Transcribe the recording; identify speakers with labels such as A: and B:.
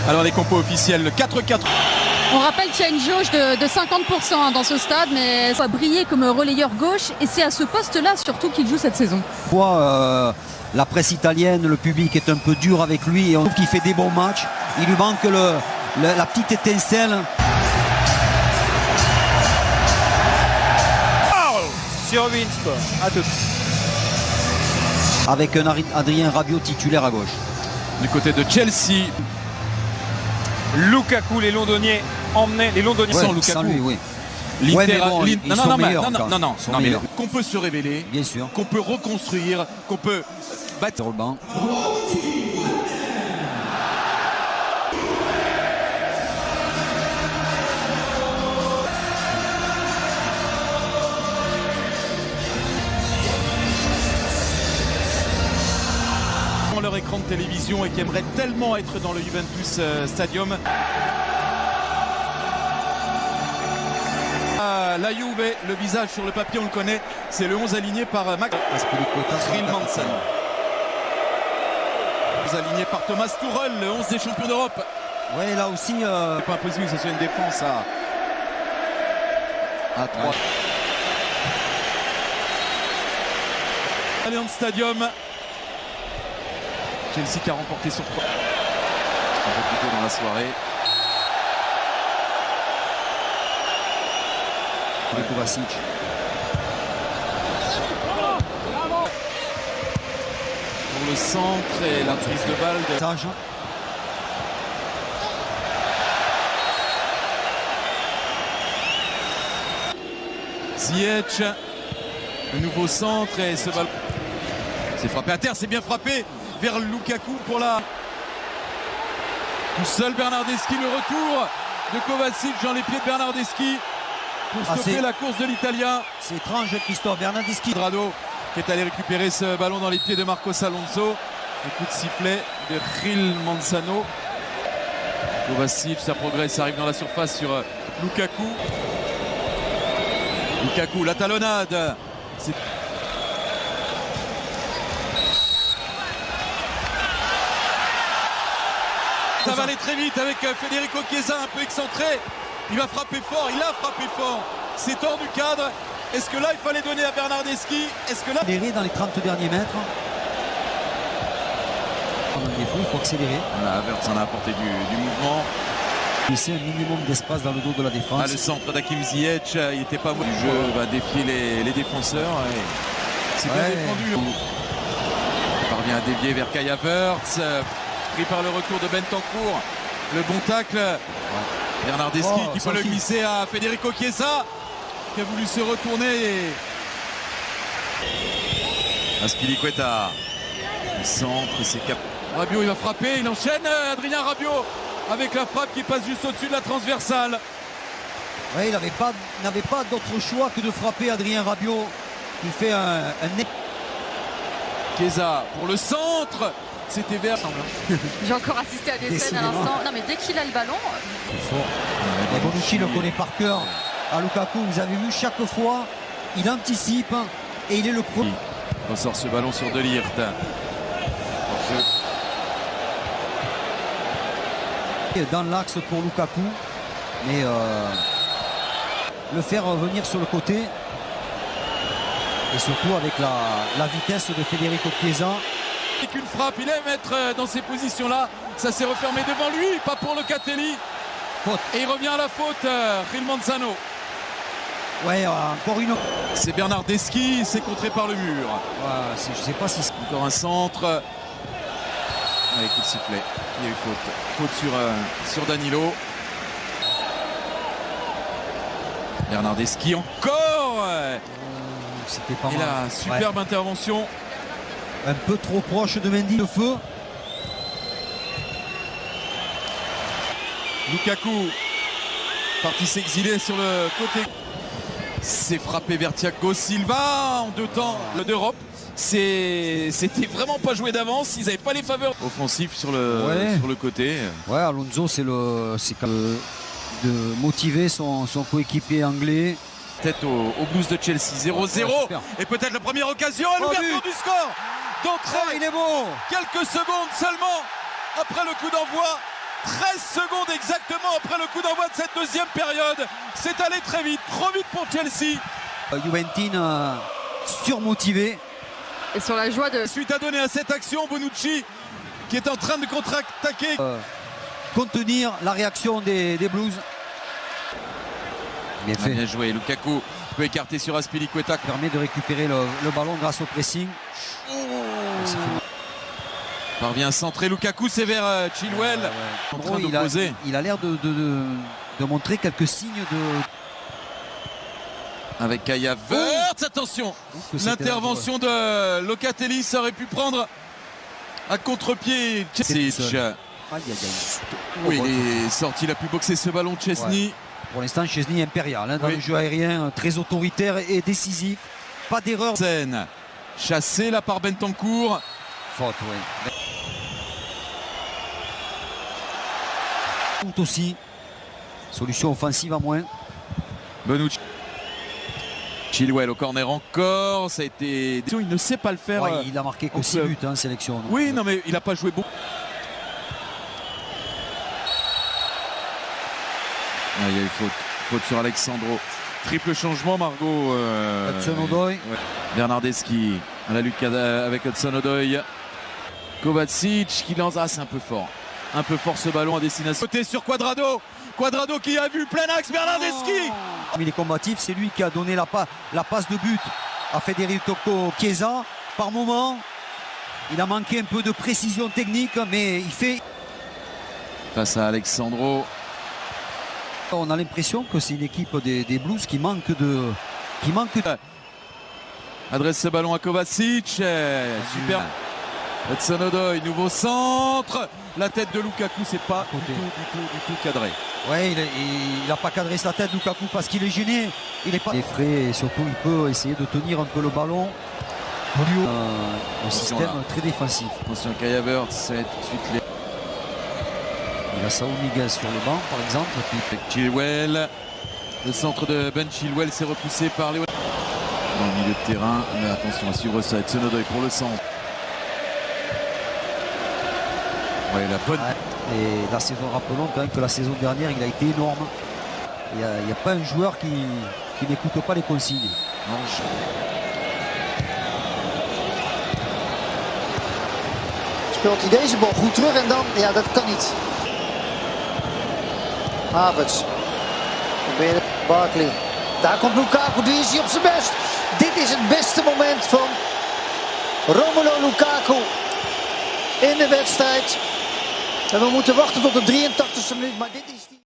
A: Alors les compos officiels, 4-4.
B: On rappelle qu'il y a une jauge de 50% dans ce stade, mais ça va briller comme relayeur gauche et c'est à ce poste-là surtout qu'il joue cette saison.
C: La presse italienne, le public est un peu dur avec lui et on trouve qu'il fait des bons matchs. Il lui manque la petite étincelle.
D: Sur Winsport, à tout.
C: Avec un Adrien Rabiot titulaire à gauche.
A: Du côté de Chelsea.
D: Lukaku, les Londoniens emmenaient les Londoniens
A: sans Lukaku.
C: Sans lui, oui.
A: Non, qu'on peut se révéler,
C: bien sûr,
A: qu'on peut reconstruire, qu'on peut battre
C: sur le banc.
A: leur écran de télévision et qui aimeraient tellement être dans le Juventus Stadium. La Juve, le visage sur le papier on le connaît, c'est le 11 aligné par Max Rilmanson. 11 aligné par Thomas Tuchel, le 11 des champions d'Europe.
C: Ouais, là aussi
A: pas impossible que ce soit une défense à 3. Allianz Stadium. Chelsea qui a remporté son point. Un peu plus tôt dans la soirée.
C: Kovacic.
A: Pour le centre et la prise de balle de
C: Sage.
A: Ziyech. Le nouveau centre et ce ballon. C'est frappé à terre, c'est bien frappé vers Lukaku pour la. Tout seul Bernardeschi, le retour de Kovacic dans les pieds de Bernardeschi pour stopper la course de l'Italien.
C: C'est étrange, Christophe Bernardeschi.
A: Drado qui est allé récupérer ce ballon dans les pieds de Marcos Alonso. Un coup de sifflet de Gil Manzano. Kovacic, ça progresse, ça arrive dans la surface sur Lukaku. Lukaku, la talonnade. Ça va aller très vite avec Federico Chiesa un peu excentré. Il va frapper fort, il a frappé fort. C'est hors du cadre. Est-ce que là il fallait donner à Bernardeschi? Est-ce que là.
C: Accélérer dans les 30 derniers mètres. Il faut accélérer.
A: Voilà, Havertz en a apporté du mouvement.
C: Laisser un minimum d'espace dans le dos de la défense.
A: Ah, le centre d'Hakim Ziyech, il n'était pas mauvais. Le jeu va défier les défenseurs. C'est bien défendu. Il parvient à dévier vers Kai Havertz. Pris par le retour de Bentancur. Le bon tacle. Bernardeschi qui peut le glisser à Federico Chiesa qui a voulu se retourner. Azpilicueta. Le centre et c'est cap. Rabiot il va frapper, il enchaîne Adrien Rabiot avec la frappe qui passe juste au-dessus de la transversale.
C: Oui, il n'avait pas d'autre choix que de frapper Adrien Rabiot. Il fait un...
A: Chiesa pour le centre. C'était vert.
B: J'ai encore assisté à des scènes à l'instant. Non mais dès qu'il a le ballon.
C: Et Bonucci le connaît par cœur. À Lukaku, vous avez vu chaque fois, il anticipe et il est le premier.
A: On sort ce ballon sur De Ligt.
C: Dans l'axe pour Lukaku, mais le faire revenir sur le côté et surtout avec la vitesse de Federico Chiesa.
A: Avec une frappe, il aime être dans ces positions-là. Ça s'est refermé devant lui, pas pour Locatelli.
C: Faute.
A: Et il revient à la faute, Gil Manzano.
C: Ouais, encore une.
A: C'est Bernardeschi, c'est contré par le mur.
C: Ouais, je sais pas si c'est.
A: Encore un centre. Avec coup de sifflet. Il y a eu faute. Faute sur Danilo. Bernardeschi encore.
C: C'était pas mal.
A: Et là, superbe intervention.
C: Un peu trop proche de Mendy, le feu.
A: Lukaku parti s'exiler sur le côté. C'est frappé vers Thiago Silva en 2 temps d'Europe. C'était vraiment pas joué d'avance. Ils n'avaient pas les faveurs offensives sur le côté.
C: Ouais, Alonso, c'est de motiver son coéquipier anglais.
A: Tête au Blues de Chelsea. 0-0. Et peut-être la première occasion à l'ouverture du score. D'entrée.
C: Il est beau.
A: Quelques secondes seulement après le coup d'envoi. 13 secondes exactement après le coup d'envoi de cette deuxième période. C'est allé très vite, trop vite pour Chelsea.
C: Juventus surmotivé.
B: Et sur la joie de...
A: Suite à donner à cette action, Bonucci qui est en train de contre-attaquer.
C: Contenir la réaction des Blues. Bien fait.
A: Bien joué, Lukaku peut écarter sur Azpilicueta.
C: Permet de récupérer le ballon grâce au pressing.
A: Parvient à centrer Lukaku, c'est vers Chilwell. En train d'opposer.
C: Il a l'air de montrer quelques signes de...
A: Avec Kai Havertz, attention, l'intervention de Locatelli, ça aurait pu prendre à contre-pied Chesney. Oui, il est sorti, il a pu boxer ce ballon Chesney.
C: Ouais. Pour l'instant, Chesney impérial dans le jeu aérien, très autoritaire et décisif. Pas d'erreur.
A: Chassé là par Bentancur.
C: Faute, oui. Tout aussi. Solution offensive à moins.
A: Bonucci. Chilwell au corner encore, ça a été... Il ne sait pas le faire.
C: Ouais, il a marqué que 6 buts en sélection. Donc.
A: Oui, non mais il n'a pas joué beaucoup. Ah, il y a eu faute sur Alexandro. Triple changement, Margot.
C: Hudson-Odoi.
A: Ouais. Bernardeschi à la lutte avec Hudson-Odoi. Kovacic qui lance. Ah, c'est un peu fort. Un peu fort ce ballon à destination. Côté sur Cuadrado. Cuadrado qui a vu plein axe. Bernardeschi.
C: Il est combatif, c'est lui qui a donné la passe de but à Federico Chiesa. Par moment, il a manqué un peu de précision technique, mais il fait...
A: Face à Alexandro.
C: On a l'impression que c'est une équipe des Blues qui manque de...
A: Adresse ce ballon à Kovacic. Super. Hudson-Odoi, nouveau centre. La tête de Lukaku, c'est pas du tout cadré.
C: Ouais, il n'a pas cadré sa tête, Lukaku, parce qu'il est gêné. Il est pas frais et surtout il peut essayer de tenir un peu le ballon plus haut. Un système très défensif.
A: Attention, Kai Havertz, c'est tout de suite les...
C: Il a Saúl Miguel sur le banc, par exemple.
A: Avec Chilwell. Le centre de Ben Chilwell s'est repoussé par Léo. Dans le milieu de terrain, mais attention à suivre ça. Hudson-Odoi pour le centre. Ouais, la bonne.
C: Et la saison, rappelons quand même que la saison dernière, il a été énorme. Il n'y a pas un joueur qui n'écoute pas les consignes.
E: Speelt hij deze bal goed terug en dan, ja, dat kan niet. Havertz. Probeert Barkley. Daar komt Lukaku, die is hij op zijn best. Dit is het beste moment van Romelu Lukaku in de wedstrijd. En we moeten wachten tot de 83e minuut, maar dit is...